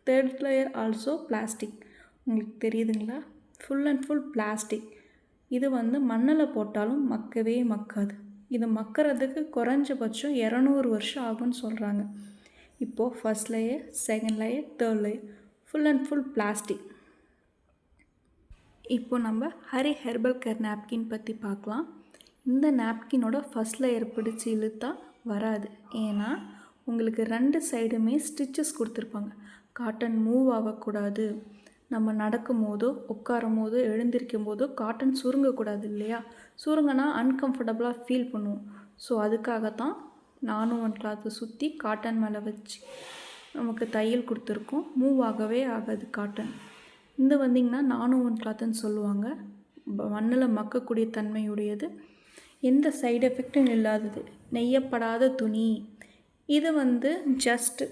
Third layer also plastic. உங்களுக்கு தெரியுதுங்களா? Full and full plastic. இது வந்து மண்ணில் போட்டாலும் மக்கவே மக்காது. இது மக்கிறதுக்கு குறைஞ்சபட்சம் 200 வருஷம் ஆகும்னு சொல்கிறாங்க. இப்போது first layer, second layer, third layer full and full plastic. இப்போ நம்ம ஹரி ஹெர்பல் கேர் நாப்கின் பற்றி பார்க்கலாம். இந்த நாப்கினோட ஃபர்ஸ்ட் லேயர் பிடிச்சி இழுத்தா வராது. ஏன்னா உங்களுக்கு 2 சைடுமே ஸ்டிச்சஸ் கொடுத்துருப்பாங்க. காட்டன் மூவ் ஆகக்கூடாது. நம்ம நடக்கும் போதோ உட்காரும் போதோ எழுந்திருக்கும் போதோ காட்டன் சுருங்கக்கூடாது இல்லையா? சுருங்கினா அன்கம்ஃபர்டபுளாக ஃபீல் பண்ணுவோம். ஸோ அதுக்காகத்தான் நானும் ஒன் கிளாத்தை சுற்றி காட்டன் மேலே வச்சு நமக்கு தையல் கொடுத்துருக்கோம். மூவ் ஆகவே ஆகாது காட்டன். இந்த வந்திங்கன்னா நானும் ஒன் கிளாத்துன்னு சொல்லுவாங்க. மண்ணில் மக்கக்கூடிய தன்மையுடையது, எந்த சைடு எஃபெக்டும் இல்லாதது, நெய்யப்படாத துணி. இது வந்து ஜஸ்ட்